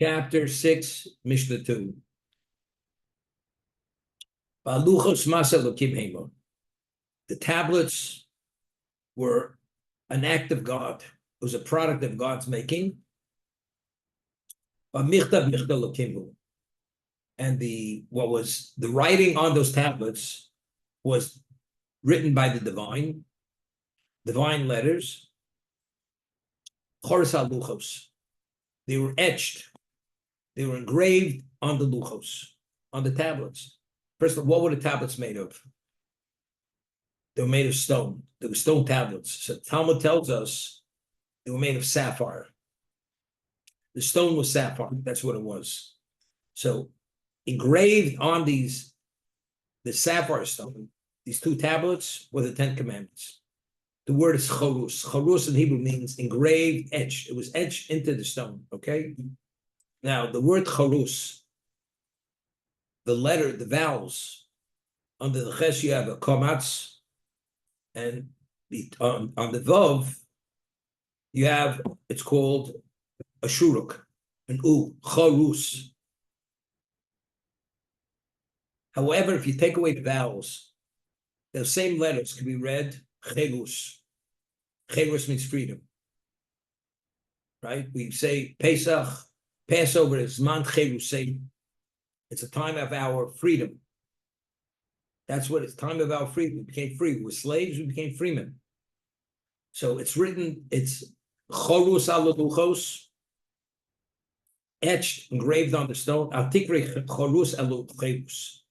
Chapter 6, Mishnah 2. The tablets were an act of God. It was a product of God's making. And the writing on those tablets was written by the divine letters. They were etched. They were engraved on the luchos, on the tablets. First of all, what were the tablets made of? They were made of stone. They were stone tablets. So Talmud tells us they were made of sapphire. The stone was sapphire. That's what it was. So engraved on the sapphire stone, these two tablets were the 10 Commandments. The word is charus. Charus in Hebrew means engraved, etched. It was etched into the stone, okay? Now, the word charus, the vowels, under the ches you have a komatz, and on the vav, you have, it's called a shuruk, an u, charus. However, if you take away the vowels, those same letters can be read cherus. Cherus means freedom, right? We say Pesach, Passover is man cherusay. It's a time of our freedom. That's what it's time of our freedom. We became free. We were slaves, we became freemen. So it's written, it's chorus ala luchos, etched, engraved on the stone. Atikre chorus ala cherus.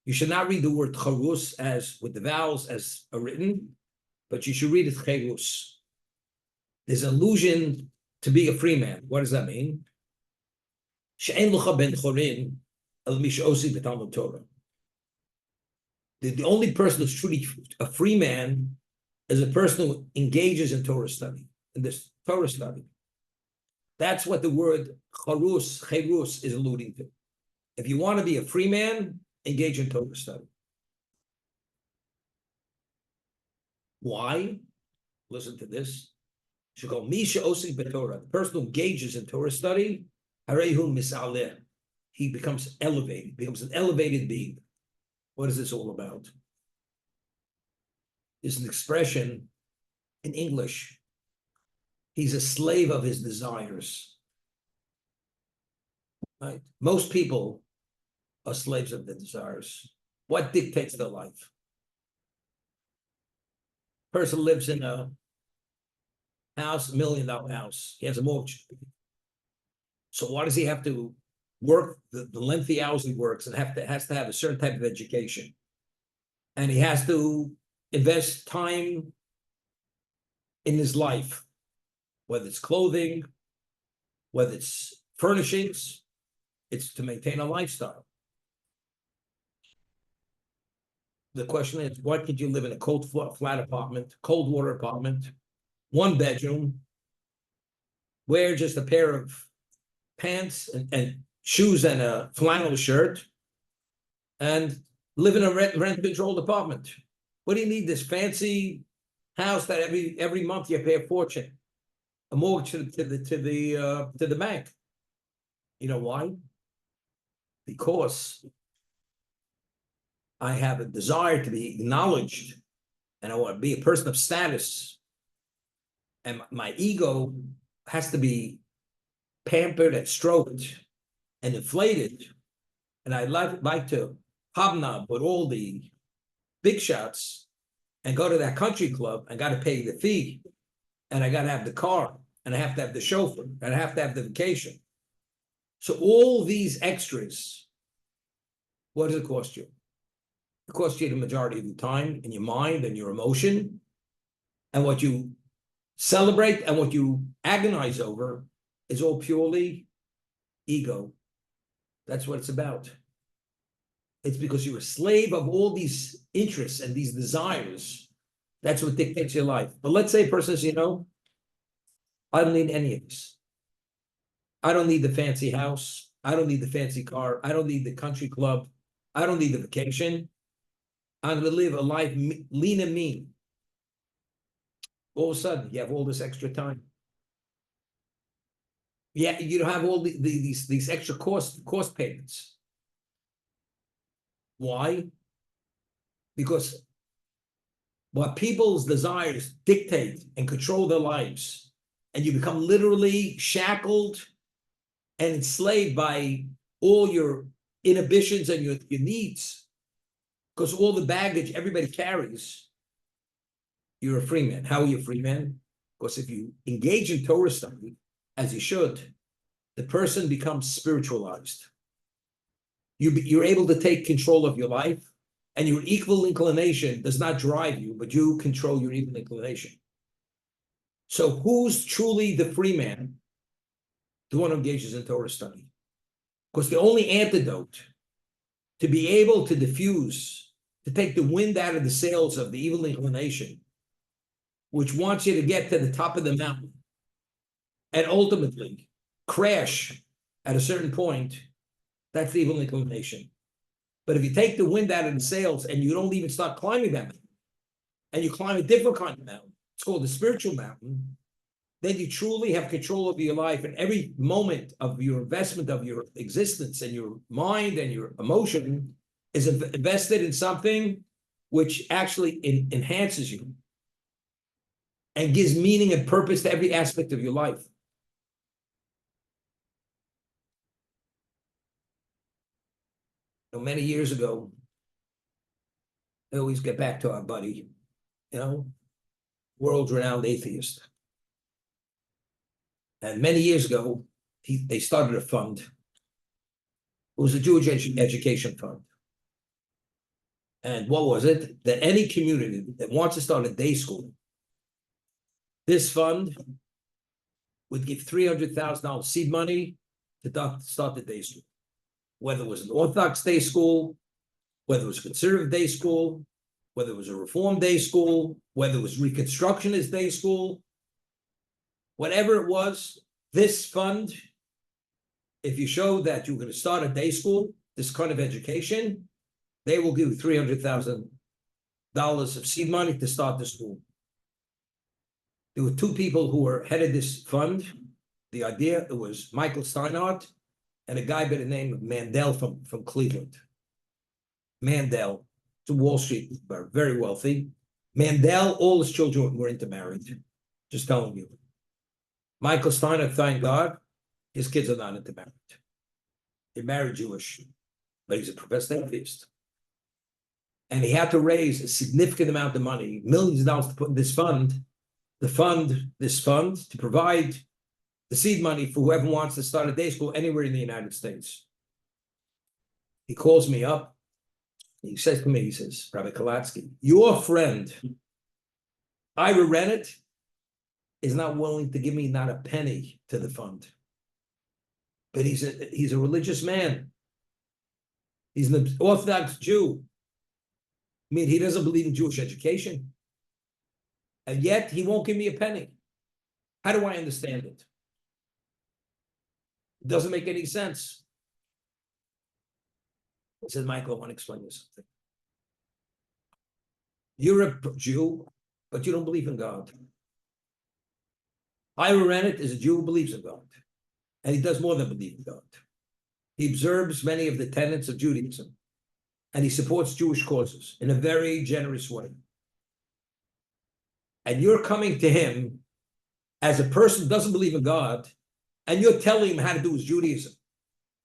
You should not read the word charus as with the vowels as written, but you should read it cherus. There's an allusion to be a free man. What does that mean? She'en lucha ben chorin el mish osi b'talmud Torah. The only person who's truly a free man is a person who engages in Torah study, in this Torah study. That's what the word cherus is alluding to. If you want to be a free man, engage in Torah study. Why? Listen to this. The person who engages in Torah study, he becomes elevated, becomes an elevated being. What is this all about? It's an expression in English. He's a slave of his desires. Right? Most people are slaves of their desires. What dictates their life? Person lives in a house, $1 million house. He has a mortgage. So why does he have to work the lengthy hours he works and has to have a certain type of education? And he has to invest time in his life, whether it's clothing, whether it's furnishings, it's to maintain a lifestyle. The question is, why could you live in a cold, flat apartment, cold water apartment, 1 bedroom, wear just a pair of pants and shoes and a flannel shirt, and live in a rent-controlled apartment? What do you need this fancy house that every month you pay a fortune, a mortgage to the bank? You know why? Because I have a desire to be acknowledged, and I want to be a person of status, and my ego has to be pampered and stroked and inflated, and I like to hobnob with all the big shots and go to that country club. I got to pay the fee, and I got to have the car, and I have to have the chauffeur, and I have to have the vacation. So all these extras, what does it cost you? It costs you the majority of the time and your mind and your emotion, and what you celebrate and what you agonize over is all purely ego. That's what it's about. It's because you're a slave of all these interests and these desires. That's what dictates your life. But let's say a person says, I don't need any of this. I don't need the fancy house. I don't need the fancy car. I don't need the country club. I don't need the vacation. I'm going to live a life lean and mean. All of a sudden, you have all this extra time. Yeah, you don't have all these extra cost payments. Why? Because what people's desires dictate and control their lives, and you become literally shackled and enslaved by all your inhibitions and your needs, because all the baggage everybody carries, you're a free man. How are you a free man? Because if you engage in Torah study, as you should, the person becomes spiritualized. You're able to take control of your life, and your equal inclination does not drive you, but you control your evil inclination. So who's truly the free man? The one who engages in Torah study. Because the only antidote to be able to diffuse, to take the wind out of the sails of the evil inclination, which wants you to get to the top of the mountain and ultimately crash at a certain point, that's the evil inclination. But if you take the wind out of the sails and you don't even start climbing that mountain, and you climb a different kind of mountain, it's called the spiritual mountain, then you truly have control over your life, and every moment of your investment of your existence and your mind and your emotion is invested in something which actually enhances you and gives meaning and purpose to every aspect of your life. Many years ago, I always get back to our buddy, world-renowned atheist. And many years ago, they started a fund. It was a Jewish education fund. And what was it? That any community that wants to start a day school, this fund would give $300,000 seed money to start the day school. Whether it was an Orthodox day school, whether it was a conservative day school, whether it was a Reform day school, whether it was Reconstructionist day school, whatever it was, this fund, if you show that you're going to start a day school, this kind of education, they will give you $300,000 of seed money to start the school. There were two people who were head of this fund. The idea, it was Michael Steinhardt and a guy by the name of Mandel from Cleveland. Mandel, to Wall Street, very wealthy. Mandel, all his children were into marriage. Just telling you. Michael Steiner, thank God, his kids are not into marriage. They're married Jewish, but he's a professed atheist. And he had to raise a significant amount of money, millions of dollars, to put in this fund, to provide the seed money for whoever wants to start a day school anywhere in the United States. He calls me up. He says to me, he says, Rabbi Kalatsky, your friend, Ira Rennett, is not willing to give me not a penny to the fund. But he's a religious man. He's an Orthodox Jew. I mean, he doesn't believe in Jewish education. And yet he won't give me a penny. How do I understand it? It doesn't make any sense. I said, Michael, I want to explain you something. You're a Jew, but you don't believe in God. Ira Rennett is a Jew who believes in God. And he does more than believe in God. He observes many of the tenets of Judaism. And he supports Jewish causes in a very generous way. And you're coming to him as a person who doesn't believe in God, and you're telling him how to do his Judaism,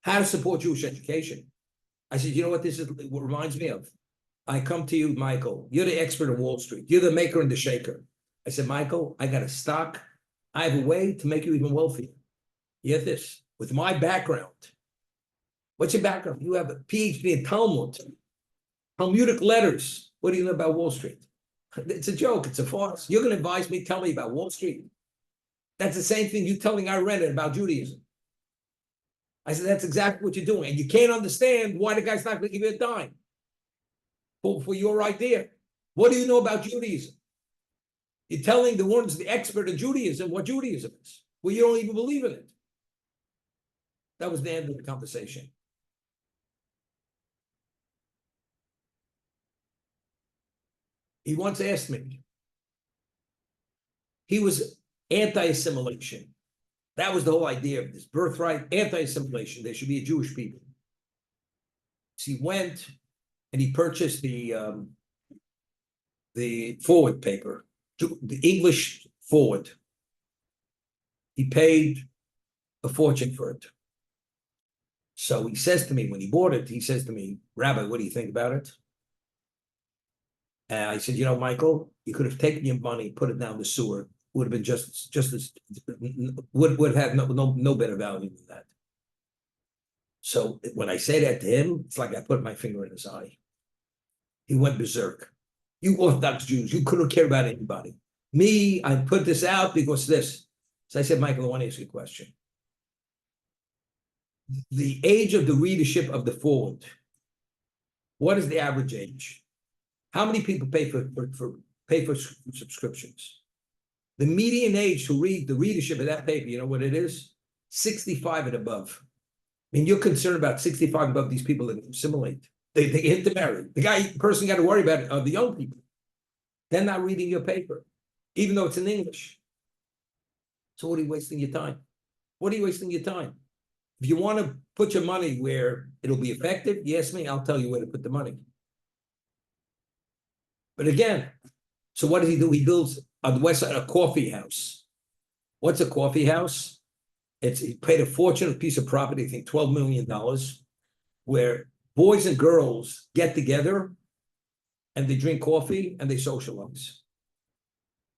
how to support Jewish education. I said, you know what this is? What reminds me of? I come to you, Michael. You're the expert on Wall Street. You're the maker and the shaker. I said, Michael, I got a stock. I have a way to make you even wealthier. You get this? With my background. What's your background? You have a PhD in Talmudic letters. What do you know about Wall Street? It's a joke. It's a farce. You're going to advise me, tell me about Wall Street. That's the same thing you telling Ira Rennett about Judaism. I said, that's exactly what you're doing. And you can't understand why the guy's not going to give you a dime for your idea. What do you know about Judaism? You're telling the ones, the expert in Judaism, what Judaism is. Well, you don't even believe in it. That was the end of the conversation. He once asked me, he was anti-assimilation. That was the whole idea of this birthright, anti-assimilation. There should be a Jewish people. So he went and he purchased the forward paper, the English forward. He paid a fortune for it. So he says to me, when he bought it, he says to me, Rabbi, what do you think about it? And I said, Michael, you could have taken your money, put it down the sewer. Would have been just as would have no better value than that. So when I say that to him, it's like I put my finger in his eye. He went berserk. You Orthodox Jews, you couldn't care about anybody. Me, I put this out because this. So I said, Michael, I want to ask you a question. The age of the readership of the forward, what is the average age? How many people pay for subscriptions? The median age to read the readership of that paper, you know what it is? 65 and above. I mean, you're concerned about 65 and above, these people that assimilate. They hit the marry. The person got to worry about are the young people. They're not reading your paper, even though it's in English. So what are you wasting your time? What are you wasting your time? If you want to put your money where it'll be effective, you ask me, I'll tell you where to put the money. But again, so what does he do? He builds on the west side a coffee house. What's a coffee house? He paid a fortune, a piece of property, I think $12 million, where boys and girls get together and they drink coffee and they socialize.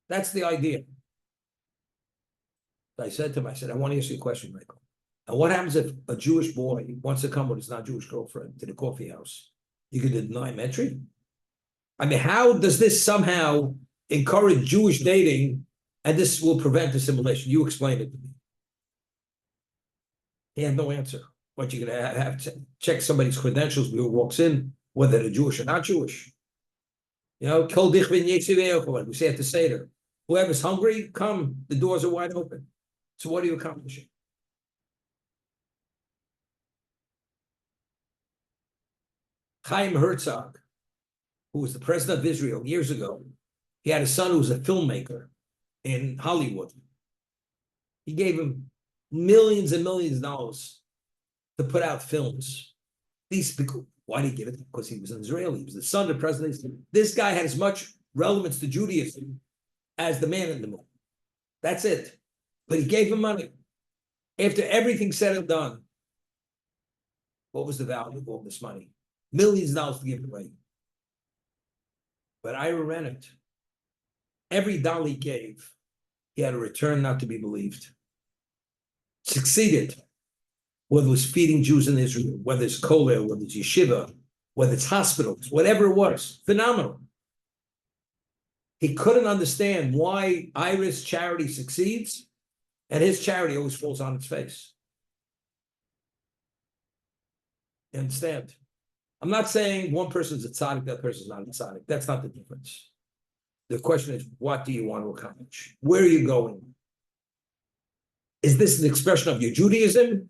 That's the idea. I said to him, I want to ask you a question, Michael. And what happens if a Jewish boy wants to come with his non-Jewish girlfriend to the coffee house? You could deny him entry? I mean, how does this somehow encourage Jewish dating and this will prevent assimilation? You explain it to me. He had no answer. What, you're going to have to check somebody's credentials before he walks in, whether they're Jewish or not Jewish? Kol dich ben yetziv, we say at the Seder. Whoever's hungry, come. The doors are wide open. So what are you accomplishing? Chaim Herzog, who was the president of Israel years ago, he had a son who was a filmmaker in Hollywood. He gave him millions and millions of dollars to put out films. These people, why did he give it? Because he was an Israeli. He was the son of the president. This guy had as much relevance to Judaism as the man in the moon. That's it. But he gave him money. After everything said and done, what was the value of all this money? Millions of dollars to give away. But Ira ran it. Every dollar he gave, he had a return not to be believed. Succeeded. Whether it was feeding Jews in Israel, whether it's kollel, whether it's yeshiva, whether it's hospitals, whatever it was, phenomenal. He couldn't understand why Ira's charity succeeds and his charity always falls on its face. You understand? I'm not saying one person's a tzaddik, that person's not a tzaddik. That's not the difference. The question is, what do you want to accomplish? Where are you going? Is this an expression of your Judaism?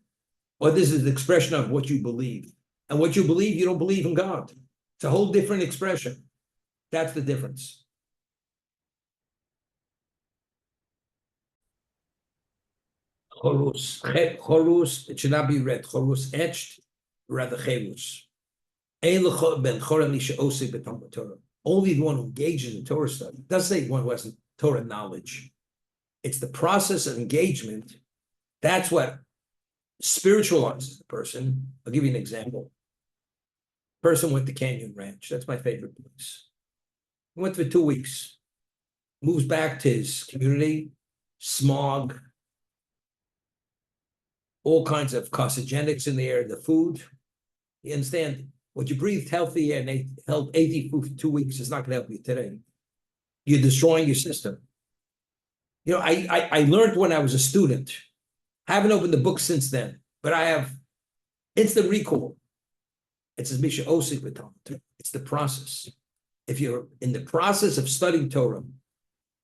Or this is the expression of what you believe? And what you believe, you don't believe in God. It's a whole different expression. That's the difference. Chorus, it should not be read. Chorus etched, rather chelus. Only the one who engages in Torah study. It doesn't say one who has Torah knowledge. It's the process of engagement. That's what spiritualizes the person. I'll give you an example. Person went to Canyon Ranch. That's my favorite place. He went for 2 weeks. Moves back to his community. Smog. All kinds of carcinogenics in the air. The food. You understand? What you breathed healthy and held 80 food for 2 weeks is not going to help you today. You're destroying your system. I learned when I was a student. Haven't opened the book since then, but I have instant recall. It says Misha Osik B'Talmud Torah. It's the process. If you're in the process of studying Torah,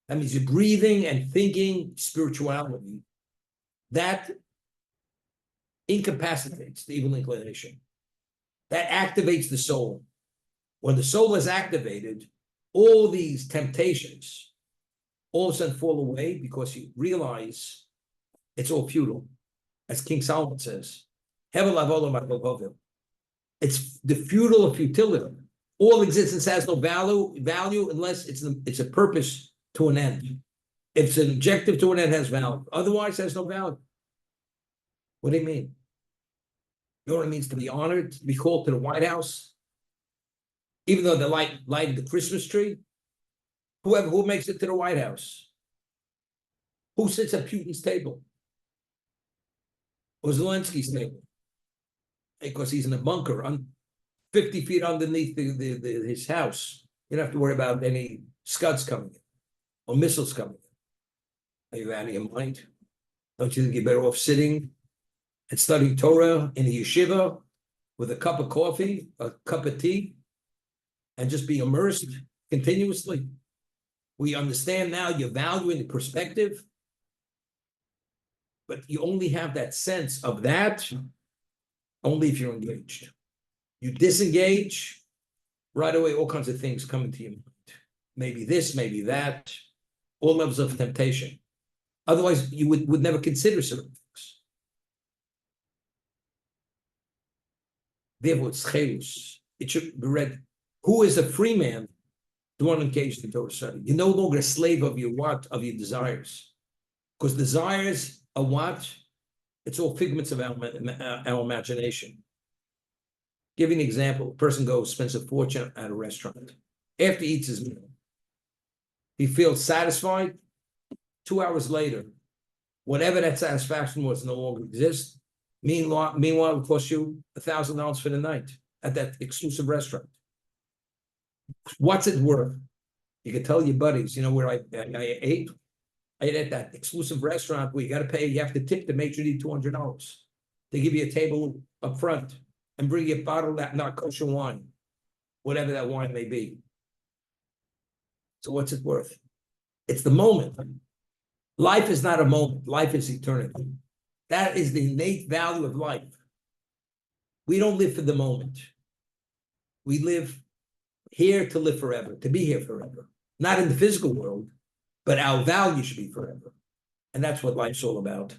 that means you're breathing and thinking spirituality. That incapacitates the evil inclination. That activates the soul. When the soul is activated, all these temptations all of a sudden fall away because you realize It's all futile, as King Solomon says. It's the futile of futility. All existence has no value unless it's a purpose to an end. If it's an objective to an end, it has value. Otherwise, it has no value. What do you mean? You know what it means to be honored, to be called to the White House? Even though they lighted the Christmas tree? Who makes it to the White House? Who sits at Putin's table? Or Zelensky's table? Because he's in a bunker 50 feet underneath his house. You don't have to worry about any scuds coming in or missiles coming in. Are you out of your mind? Don't you think you're better off sitting and studying Torah in the yeshiva with a cup of coffee, a cup of tea, and just be immersed continuously? We understand now your value and the perspective, but you only have that sense of that only if you're engaged. You disengage, right away, all kinds of things come into your mind. Maybe this, maybe that, all levels of temptation. Otherwise, you would never consider certain things. Therefore, it's chelus. It should be read. Who is a free man? The one engaged in Torah study. You're no longer a slave of your what? Of your desires. Because desires are what? It's all figments of our imagination. Give you an example. A person goes, spends a fortune at a restaurant. After he eats his meal, he feels satisfied. 2 hours later, whatever that satisfaction was no longer exists. Meanwhile, it will cost you $1,000 for the night at that exclusive restaurant. What's it worth? You can tell your buddies, you know where I ate? I ate at that exclusive restaurant where you got to pay, you have to tip the maitre d' $200. They give you a table up front and bring you a bottle of that not kosher wine, whatever that wine may be. So what's it worth? It's the moment. Life is not a moment. Life is eternity. That is the innate value of life. We don't live for the moment. We live here to live forever, to be here forever. Not in the physical world, but our value should be forever. And that's what life's all about.